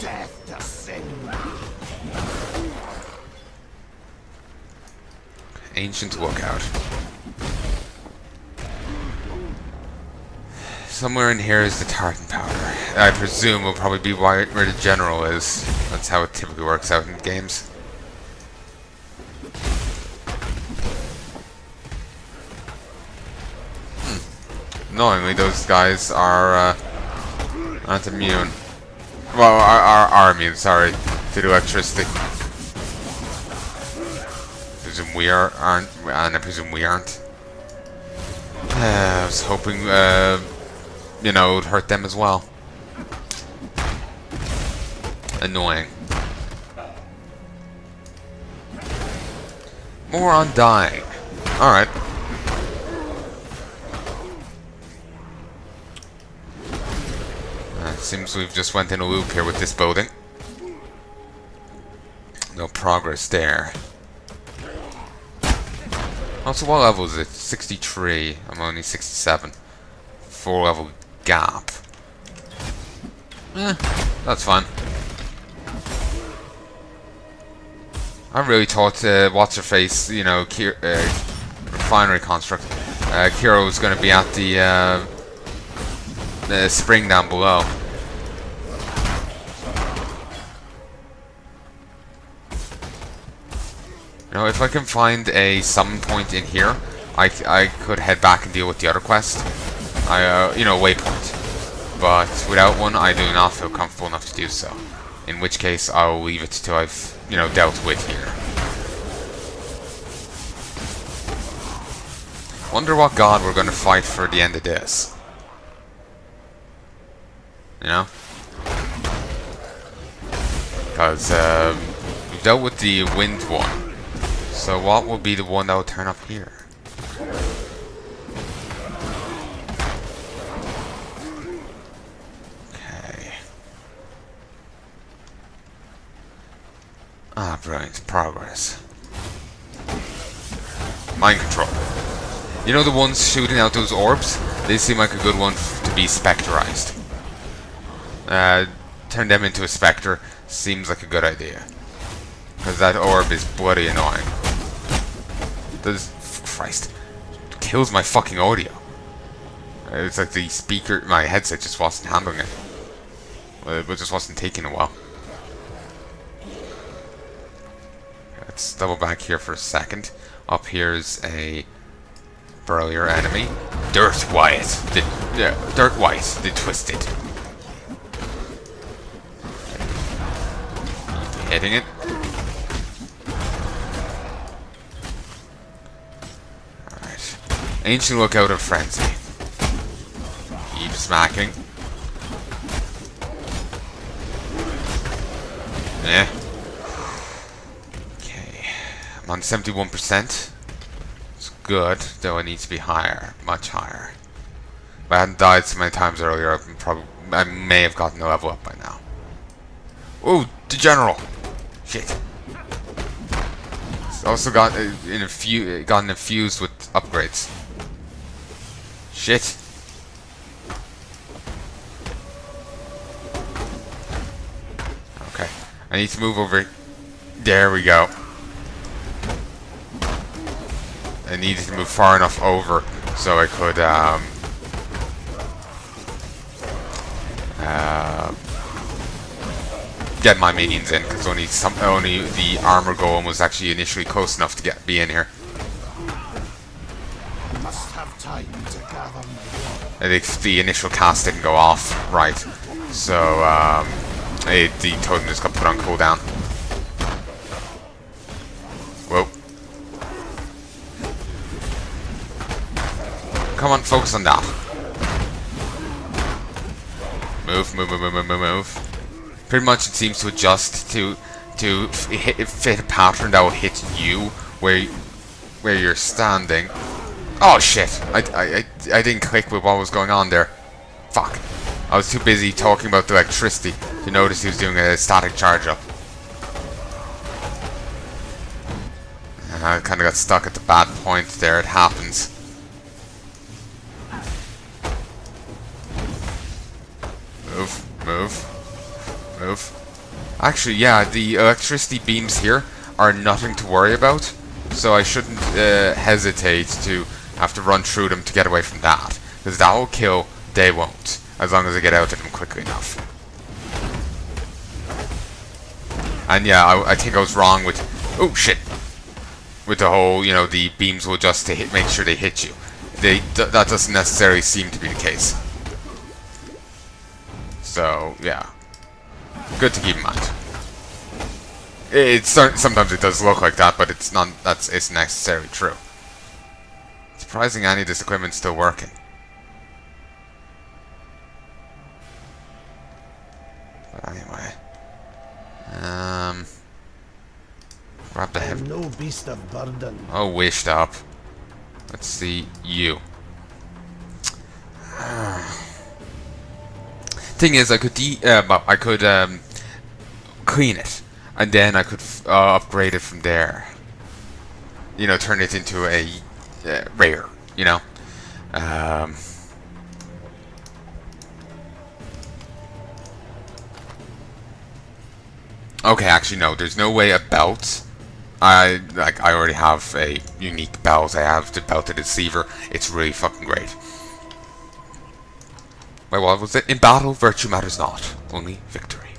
Death descend. Ancient Lookout. Somewhere in here is the tartan powder. I presume will probably be where the general is. That's how it typically works out in games. Annoyingly, those guys are aren't immune. Well, are immune, sorry, to the electricity. I presume we aren't, and I presume we aren't. I was hoping, you know, it would hurt them as well. Annoying. More on dying. Alright. Seems we've just went in a loop here with this building. No progress there. Also, what level is it? 63. I'm only 67. 4 level gap. That's fine. I really thought, what's her face, you know, refinery construct. Kira was going to be at the spring down below. You know, if I can find a summon point in here, I could head back and deal with the other quest. You know, waypoint. But without one, I do not feel comfortable enough to do so. In which case, I'll leave it till I've, you know, dealt with here. Wonder what god we're going to fight for the end of this. You know? Because, we've dealt with the wind one. So what will be the one that will turn up here? Okay. Ah, brilliant. Progress. Mind control. You know the ones shooting out those orbs? They seem like a good one to be specterized. Turn them into a spectre seems like a good idea. Because that orb is bloody annoying. Christ. It kills my fucking audio. It's like the speaker, my headset just wasn't handling it. It just wasn't taking a while. Let's double back here for a second. Up here is a burlier enemy. Dirt White. Dirt White. The Twisted. Keep hitting it. Ancient Lookout of Frenzy. Keep smacking. Yeah. Okay. I'm on 71%. It's good, though it needs to be higher. Much higher. If I hadn't died so many times earlier, I may have gotten a level up by now. Ooh, the General! Shit. It's also gotten infused with upgrades. Shit. Okay. I need to move over. There we go. I needed to move far enough over so I could get my minions in, because only the armor golem was actually initially close enough to be in here. Must have time to gather my The initial cast didn't go off right, so the totem just got put on cooldown. Whoa. Come on, focus on that. Move. Pretty much it seems to adjust to fit a pattern that will hit you where you're standing. Oh shit! I didn't click with what was going on there. Fuck. I was too busy talking about the electricity to notice he was doing a static charge up. And I kinda got stuck at the bad point there, it happens. Move. Actually, yeah, the electricity beams here are nothing to worry about, so I shouldn't hesitate to have to run through them to get away from that. Because that will kill, they won't, as long as I get out of them quickly enough. And yeah, I think I was wrong with... Oh, shit! With the whole, you know, the beams will just to hit, make sure they hit you. That doesn't necessarily seem to be the case. So, yeah. Good to keep in mind. Sometimes it does look like that, but it's not. It's necessarily true. Surprising any of this equipment's still working. But anyway, grab the heavy. No beast of burden. Oh, wished up. Let's see you. Thing is, I could clean it, and then I could upgrade it from there. You know, turn it into a rare. You know. Okay, actually no. There's no way a belt. I already have a unique belt. I have the belt of the Deceiver. It's really fucking great. Wait, what was it? In battle, virtue matters not. Only victory.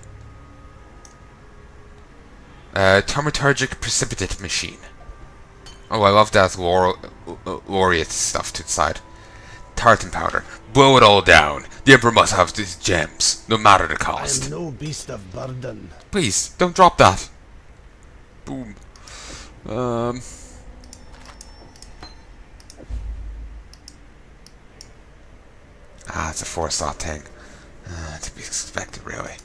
Thaumaturgic precipitate machine. Oh, I love that Oriath stuff to the side. Tartan powder. Blow it all down. The Emperor must have these gems, no matter the I cost. am no beast of burden. Please, don't drop that. Boom. It's a 4-slot thing. To be expected, really.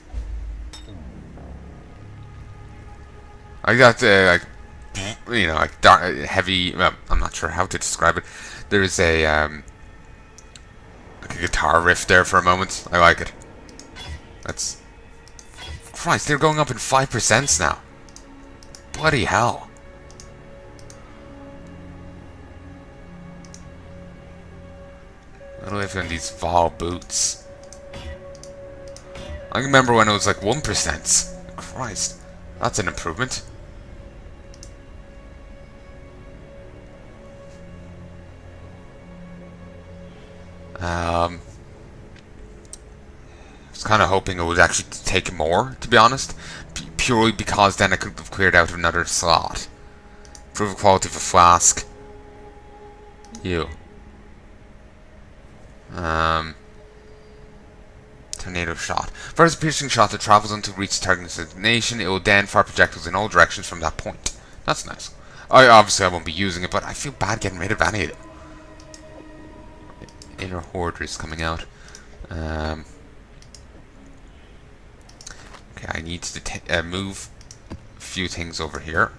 I got like, you know, like heavy. I'm not sure how to describe it. There's a like a guitar riff there for a moment. I like it. That's Christ. They're going up in 5% now. Bloody hell. I don't live in these Vol boots. I remember when it was like 1%. Christ, that's an improvement. I was kind of hoping it would actually take more, to be honest. Purely because then I could have cleared out another slot. Improve the quality of a flask. You. Tornado shot. Fires a piercing shot that travels until it reaches target's destination. It will then fire projectiles in all directions from that point. That's nice. Obviously I won't be using it, but I feel bad getting rid of any of them. Inner Hoarders coming out. Okay, I need to move a few things over here.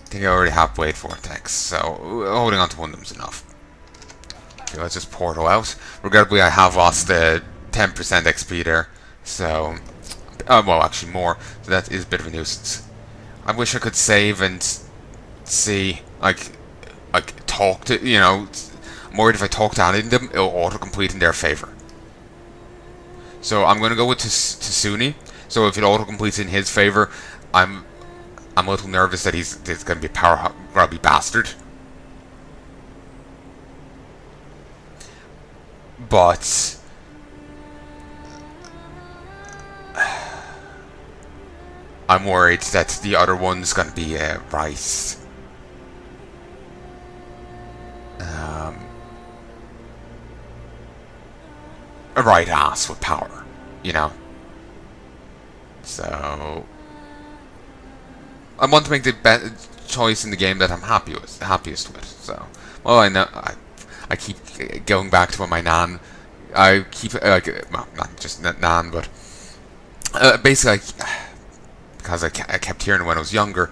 I think I already have Blade Vortex, so holding on to one of them is enough. Okay, let's just portal out. Regrettably, I have lost 10% XP there, so... well, actually more, so that is a bit of a nuisance. I wish I could save and see, like talk to, you know... I'm worried if I talk to any of them, it'll auto-complete in their favor. So I'm going to go with Tsuni, so if it auto-completes in his favor, I'm a little nervous that he's going to be a power-grubby bastard. But... I'm worried that the other one's going to be Rice. A right ass with power, you know? So... I want to make the best choice in the game that I'm happiest with. So, well, I know I keep going back to what my nan. I keep well, not just nan, but basically, because I kept hearing it when I was younger.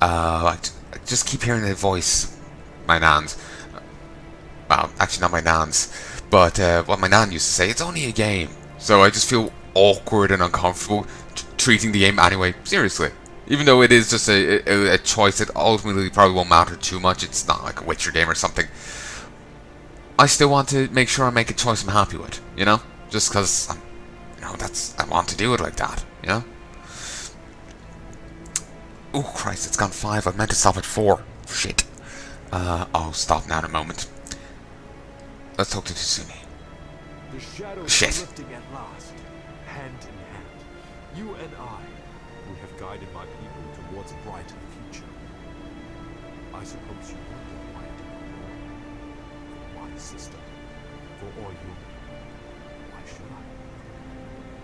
I just keep hearing the voice, my nan's. Well, actually not my nan's, but what my nan used to say. It's only a game, so I just feel awkward and uncomfortable treating the game anyway seriously. Even though it is just a choice that ultimately probably won't matter too much, it's not like a Witcher game or something. I still want to make sure I make a choice I'm happy with, you know? Just because No, I want to do it like that, you know? Oh, Christ, it's gone 5. I meant to stop at 4. Shit. I'll stop now in a moment. Let's talk to Tsuni. The shadows Shit. are lifting at last, hand in hand. You and I, we have guided my people towards a brighter future. I suppose you wonder why I did not know. For my sister, for all you. Why should I?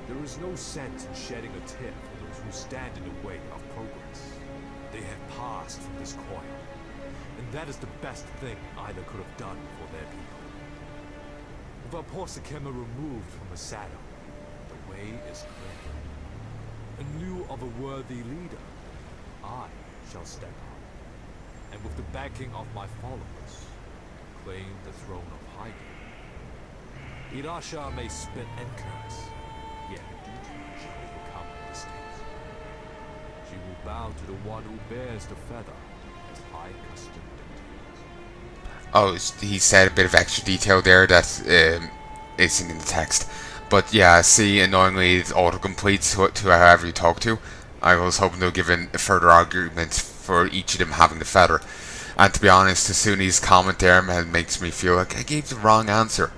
There is no sense in shedding a tear for those who stand in the way of progress. They have passed from this coil, and that is the best thing either could have done for their people. With our poor Sakema removed from the saddle, the way is clear. In lieu of a worthy leader, I shall step up, and with the backing of my followers, claim the throne of Heya. Irasha may spit and curse, yet duty shall overcome mistakes. She will bow to the one who bears the feather, as high custom dictates. Oh, he said a bit of extra detail there that isn't in the text. But yeah, see, annoyingly, it auto-completes to however you talk to. I was hoping they'll give in further arguments for each of them having the feather. And to be honest, Tsuni's comment there makes me feel like I gave the wrong answer.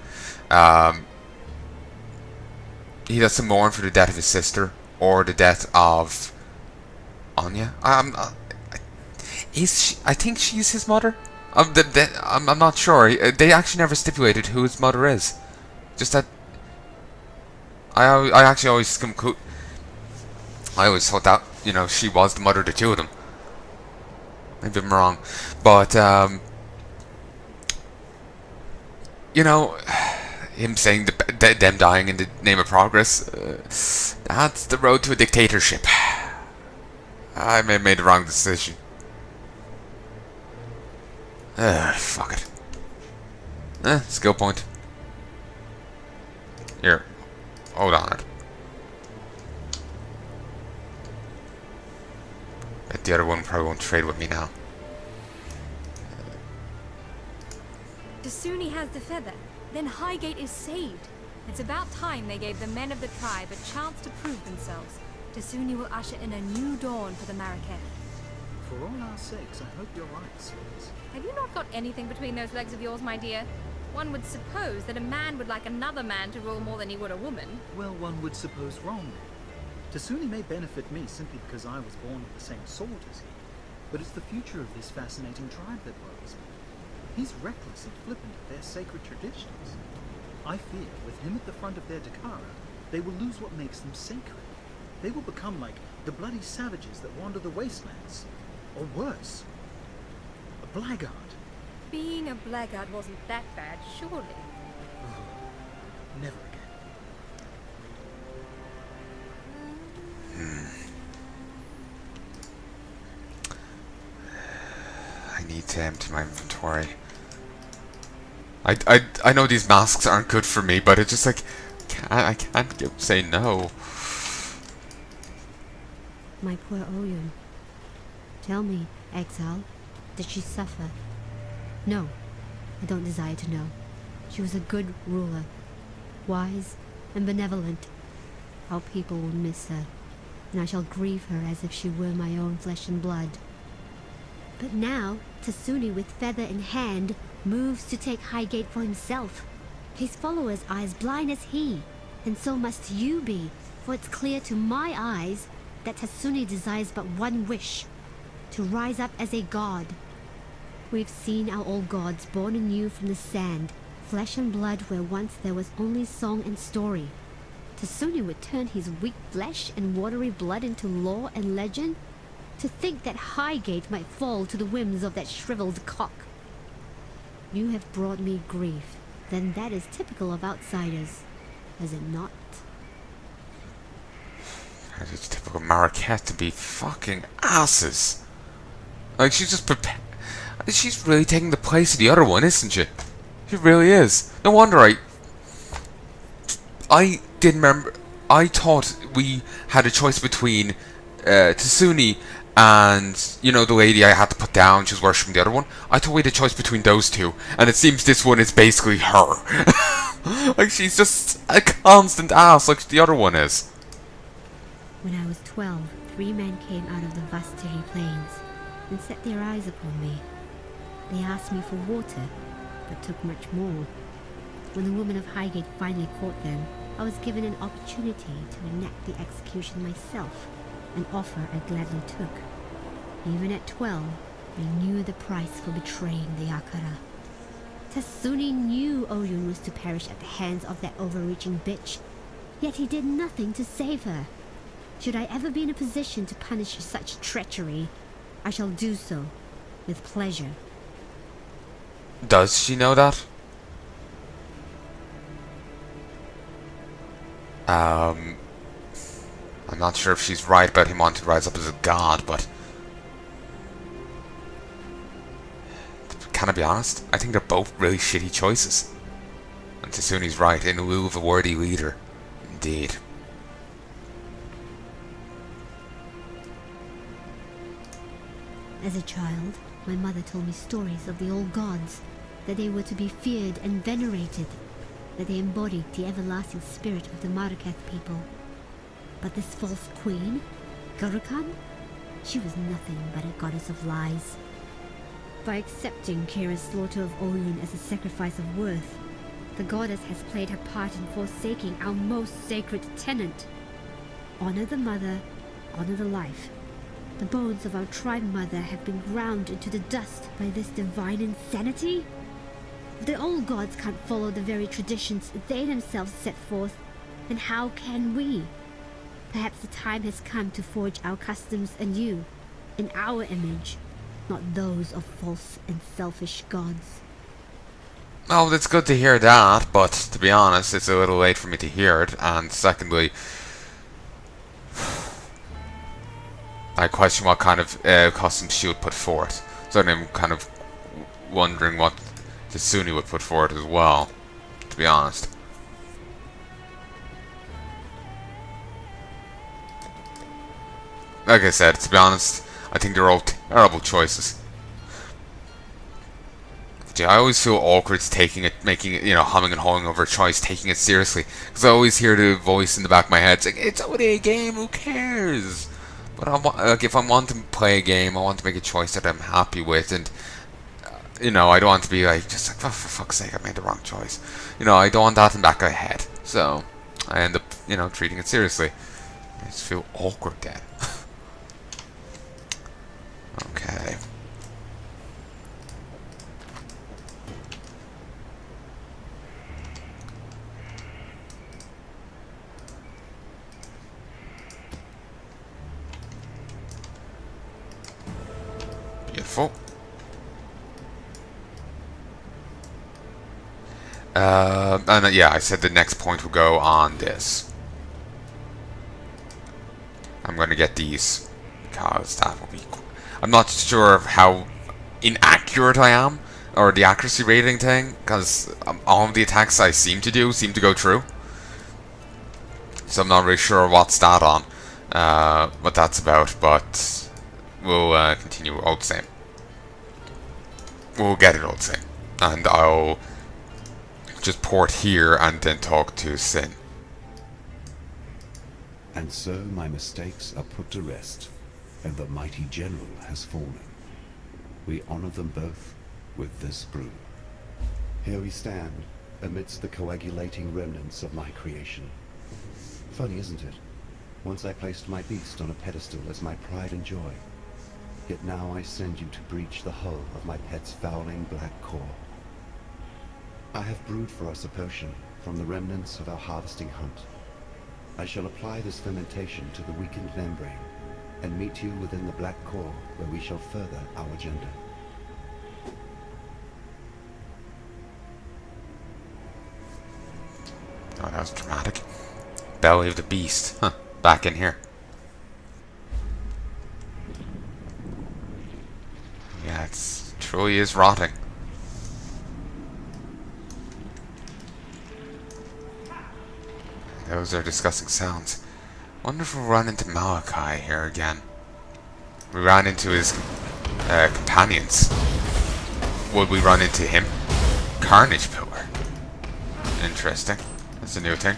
He doesn't mourn for the death of his sister or the death of Anya. I think she's his mother. I'm not sure. They actually never stipulated who his mother is. Just that I actually always I always thought that, you know, she was the mother of the two of them. Maybe I'm wrong, but you know, him saying them dying in the name of progress, that's the road to a dictatorship. I may have made the wrong decision. Fuck it. Skill point. Here, hold on it. Bet the other one probably won't trade with me now. Tsuni has the feather. Then Highgate is saved. It's about time they gave the men of the tribe a chance to prove themselves. Tsuni will usher in a new dawn for the Marrakech. For all our sakes, I hope you're right, Sirs. Have you not got anything between those legs of yours, my dear? One would suppose that a man would like another man to rule more than he would a woman. Well, one would suppose wrong. Tsuni may benefit me simply because I was born with the same sword as he, but it's the future of this fascinating tribe that worries me. He's reckless and flippant of their sacred traditions. I fear, with him at the front of their Dakara, they will lose what makes them sacred. They will become like the bloody savages that wander the wastelands. Or worse, a blackguard. Being a blackguard wasn't that bad, surely. Never again. I need to empty my inventory. I know these masks aren't good for me, but it's just like I can't say no. My poor Oyun. Tell me, Exile, did she suffer? No, I don't desire to know. She was a good ruler, wise and benevolent. Our people will miss her, and I shall grieve her as if she were my own flesh and blood. But now, Tsuni with feather in hand moves to take Highgate for himself. His followers are as blind as he, and so must you be, for it's clear to my eyes that Tsuni desires but one wish, to rise up as a god. We've seen our old gods born anew from the sand, flesh and blood where once there was only song and story. Tsuni would turn his weak flesh and watery blood into lore and legend? To think that Highgate might fall to the whims of that shriveled cock. You have brought me grief, then that is typical of outsiders, is it not? It's typical Marrakech to be fucking asses. Like, she's just prepared. She's really taking the place of the other one, isn't she? She really is. No wonder I didn't remember. I thought we had a choice between Tsuni and, you know, the lady I had to put down. She was worshipping the other one. I thought we had a choice between those two, and it seems this one is basically her. Like, she's just a constant ass like the other one is. When I was 12, 3 men came out of the Vastiri plains and set their eyes upon me. They asked me for water, but took much more. When the woman of Highgate finally caught them, I was given an opportunity to enact the execution myself, an offer I gladly took. Even at 12, I knew the price for betraying the Yakara. Tasuni knew Oyun was to perish at the hands of that overreaching bitch, yet he did nothing to save her. Should I ever be in a position to punish such treachery, I shall do so, with pleasure. Does she know that? I'm not sure if she's right about him wanting to rise up as a god, but... Can I be honest? I think they're both really shitty choices. And Tasuni's right, in lieu of a worthy leader. Indeed. As a child, my mother told me stories of the old gods, that they were to be feared and venerated, that they embodied the everlasting spirit of the Marakath people. But this false queen, Garukan, she was nothing but a goddess of lies. By accepting Kira's slaughter of Oyun as a sacrifice of worth, the goddess has played her part in forsaking our most sacred tenet. Honor the mother, honor the life. The bones of our tribe mother have been ground into the dust by this divine insanity? If the old gods can't follow the very traditions they themselves set forth, then how can we? Perhaps the time has come to forge our customs anew, in our image, not those of false and selfish gods. Oh, it's good to hear that, but to be honest, it's a little late for me to hear it, and secondly, I question what kind of customs she would put forth. So I'm kind of wondering what the Sunni would put forward as well, to be honest. Like I said, to be honest, I think they're all terrible choices. Gee, I always feel awkward taking it, making it, humming and hawing over a choice, taking it seriously. Because I always hear the voice in the back of my head saying, it's only a game, who cares? But if I want to play a game, I want to make a choice that I'm happy with, and I don't want to be oh, for fuck's sake, I made the wrong choice. I don't want that in the back of my head. So I end up, treating it seriously. I just feel awkward then. Okay. Beautiful. And yeah, I said the next point will go on this. I'm going to get these because that will be cool. I'm not sure of how inaccurate I am, or the accuracy rating thing, because all of the attacks I seem to go through. So I'm not really sure what stat on, what that's about, but we'll continue all the same. We'll get it all the same. And I'll just port here and then talk to Sin. And so my mistakes are put to rest, and the mighty general has fallen. We honor them both with this brew. Here we stand, amidst the coagulating remnants of my creation. Funny, isn't it? Once I placed my beast on a pedestal as my pride and joy. Yet now I send you to breach the hull of my pet's fouling black core. I have brewed for us a potion from the remnants of our harvesting hunt. I shall apply this fermentation to the weakened membrane, and meet you within the black core, where we shall further our agenda. Oh, that was dramatic. Belly of the beast. Huh. Back in here. Yeah, it truly is rotting. Those are disgusting sounds. Wonder if we'll run into Malachi here again. We ran into his companions. Would we run into him? Carnage Pillar. Interesting. That's a new thing.